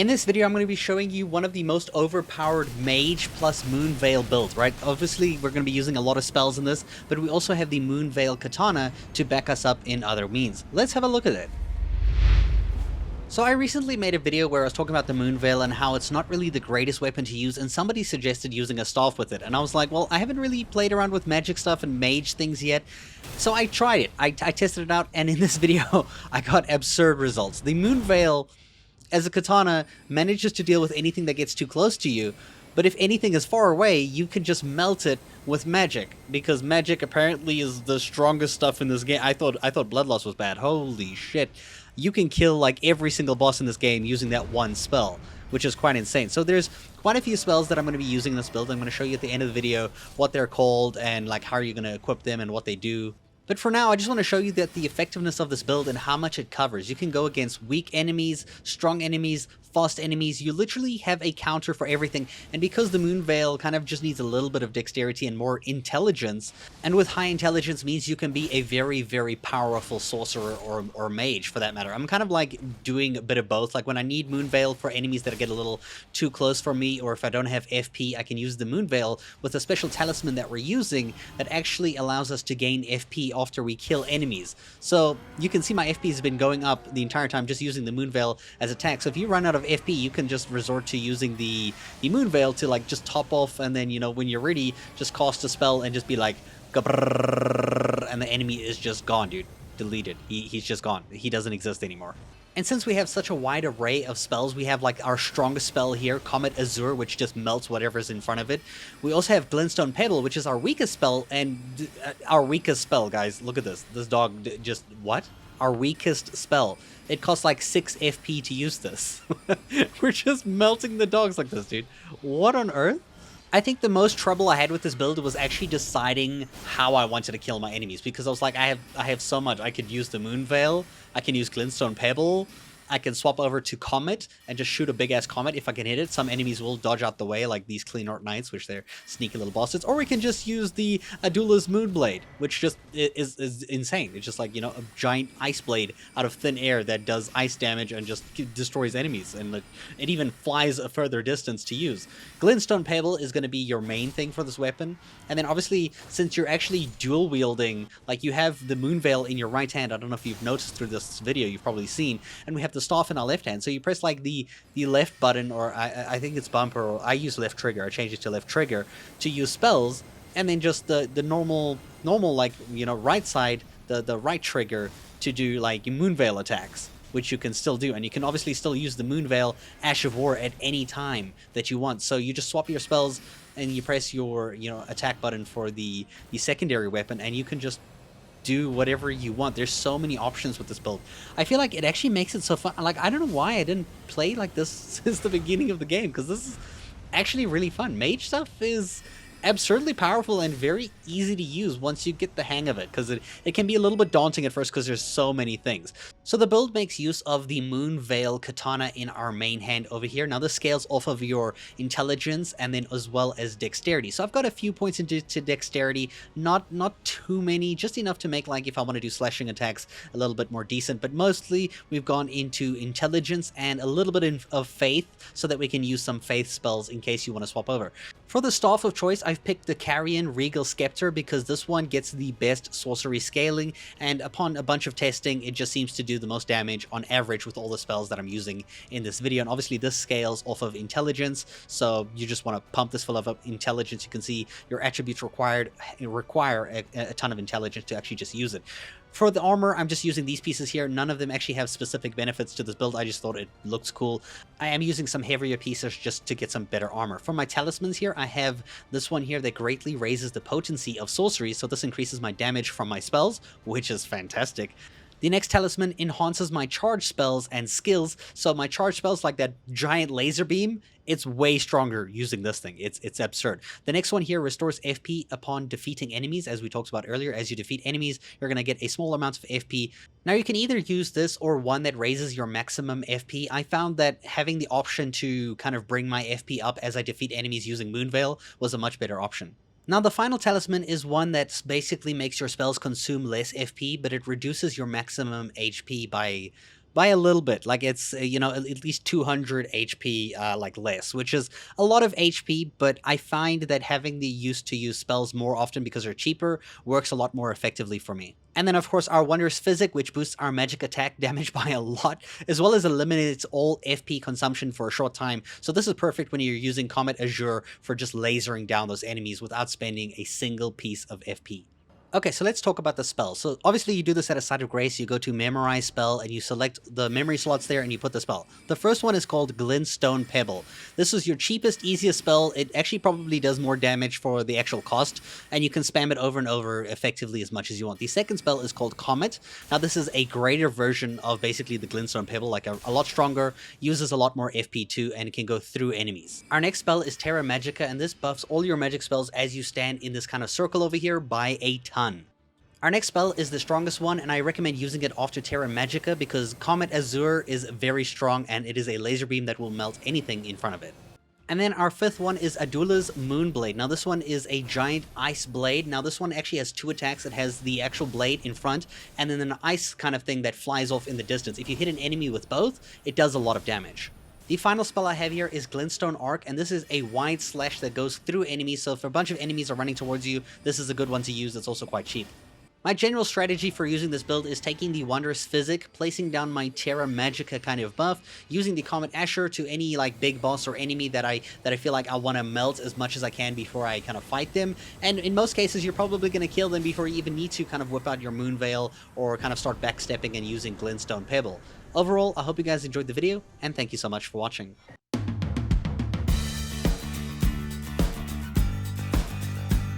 In this video, I'm going to be showing you one of the most overpowered mage plus Moonveil builds, right? Obviously, we're going to be using a lot of spells in this, but we also have the Moonveil Katana to back us up in other means. Let's have a look at it. So I recently made a video where I was talking about the Moonveil and how it's not really the greatest weapon to use, and somebody suggested using a staff with it, and I was like, well, I haven't really played around with magic stuff and mage things yet, so I tried it. I tested it out, and in this video, I got absurd results. The Moonveil, as a katana, manages to deal with anything that gets too close to you, but if anything is far away, you can just melt it with magic, because magic apparently is the strongest stuff in this game. I thought bloodlust was bad. Holy shit. You can kill like every single boss in this game using that one spell, which is quite insane. So there's quite a few spells that I'm going to be using in this build. I'm going to show you at the end of the video what they're called and like how you're going to equip them and what they do. But for now, I just want to show you that the effectiveness of this build and how much it covers. You can go against weak enemies, strong enemies, fast enemies. You literally have a counter for everything. And because the Moonveil kind of just needs a little bit of dexterity and more intelligence, and with high intelligence means you can be a very, very powerful sorcerer or mage for that matter. I'm kind of like doing a bit of both. Like when I need Moonveil for enemies that get a little too close for me, or if I don't have FP, I can use the Moonveil with a special talisman that we're using that actually allows us to gain FP after we kill enemies. So you can see my FP has been going up the entire time just using the Moonveil as attack. So if you run out of FP, you can just resort to using the Moonveil to like just top off, and then, you know, when you're ready, just cast a spell and just be like, and the enemy is just gone, dude. Deleted. He's just gone. He doesn't exist anymore. And since we have such a wide array of spells, we have like our strongest spell here, Comet Azure, which just melts whatever's in front of it. We also have Glintstone Pebble, which is our weakest spell, and our weakest spell, guys. Look at this. This dog just, what? Our weakest spell. It costs like 6 FP to use this. We're just melting the dogs like this, dude. What on earth? I think the most trouble I had with this build was actually deciding how I wanted to kill my enemies, because I was like, I have so much. I could use the Moonveil, I can use Glintstone Pebble, I can swap over to Comet and just shoot a big-ass Comet if I can hit it. Some enemies will dodge out the way, like these Cleanort Knights, which they're sneaky little bosses. Or we can just use the Adula's Moonblade, which just is insane. It's just like, you know, a giant ice blade out of thin air that does ice damage and just destroys enemies. And it even flies a further distance to use. Glintstone Pebble is going to be your main thing for this weapon. And then obviously, since you're actually dual-wielding, like you have the Moonveil in your right hand. I don't know if you've noticed through this video, you've probably seen. And we have the staff in our left hand, so you press like the left button, or I think it's bumper, or I use left trigger. I changed it to left trigger to use spells, and then just the normal like, you know, right side, the right trigger to do like Moonveil attacks, which you can still do. And you can obviously still use the Moonveil Ash of War at any time that you want. So you just swap your spells and you press your, you know, attack button for the secondary weapon, and you can just do whatever you want. There's so many options with this build. I feel like it actually makes it so fun. Like, I don't know why I didn't play like this since the beginning of the game, because this is actually really fun. Mage stuff is absurdly powerful and very easy to use once you get the hang of it, because it can be a little bit daunting at first because there's so many things. So the build makes use of the Moonveil Katana in our main hand over here. Now this scales off of your intelligence and then as well as dexterity. So I've got a few points into dexterity, not too many, just enough to make, like, if I want to do slashing attacks, a little bit more decent. But mostly we've gone into intelligence and a little bit of faith, so that we can use some faith spells in case you want to swap over. For the staff of choice, I've picked the Carrion Regal Scepter because this one gets the best sorcery scaling, and upon a bunch of testing, it just seems to do the most damage on average with all the spells that I'm using in this video. And obviously this scales off of intelligence, so you just want to pump this full of intelligence. You can see your attributes require a ton of intelligence to actually just use it. For the armor, I'm just using these pieces here. None of them actually have specific benefits to this build. I just thought it looks cool. I am using some heavier pieces just to get some better armor. For my talismans here, I have this one here that greatly raises the potency of sorceries, so this increases my damage from my spells, which is fantastic. The next talisman enhances my charge spells and skills, so my charge spells, like that giant laser beam, it's way stronger using this thing. It's absurd. The next one here restores FP upon defeating enemies, as we talked about earlier. As you defeat enemies, you're going to get a small amount of FP. Now you can either use this or one that raises your maximum FP. I found that having the option to kind of bring my FP up as I defeat enemies using Moonveil was a much better option. Now the final talisman is one that basically makes your spells consume less FP, but it reduces your maximum HP by by a little bit. Like it's at least 200 HP like less, which is a lot of HP, but I find that having the used to use spells more often because they're cheaper works a lot more effectively for me. And then of course our Wondrous Physic, which boosts our magic attack damage by a lot, as well as eliminates all FP consumption for a short time. So this is perfect when you're using Comet Azure for just lasering down those enemies without spending a single piece of FP. Okay, so let's talk about the spell. So obviously you do this at a Site of Grace, you go to Memorize Spell, and you select the memory slots there and you put the spell. The first one is called Glintstone Pebble. This is your cheapest, easiest spell. It actually probably does more damage for the actual cost, and you can spam it over and over effectively as much as you want. The second spell is called Comet. Now this is a greater version of basically the Glintstone Pebble, like a lot stronger, uses a lot more FP too, and it can go through enemies. Our next spell is Terra Magica, and this buffs all your magic spells as you stand in this kind of circle over here by a ton. Our next spell is the strongest one, and I recommend using it after Terra Magica because Comet Azure is very strong and it is a laser beam that will melt anything in front of it. And then our fifth one is Adula's Moonblade. Now this one is a giant ice blade. Now this one actually has two attacks. It has the actual blade in front and then an ice kind of thing that flies off in the distance. If you hit an enemy with both, it does a lot of damage. The final spell I have here is Glintstone Arc, and this is a wide slash that goes through enemies, so if a bunch of enemies are running towards you, this is a good one to use. It's also quite cheap. My general strategy for using this build is taking the Wondrous Physic, placing down my Terra Magica kind of buff, using the Comet Azure to any like big boss or enemy that I feel like I want to melt as much as I can before I kind of fight them, and in most cases you're probably going to kill them before you even need to kind of whip out your Moonveil or kind of start backstepping and using Glintstone Pebble. Overall, I hope you guys enjoyed the video, and thank you so much for watching.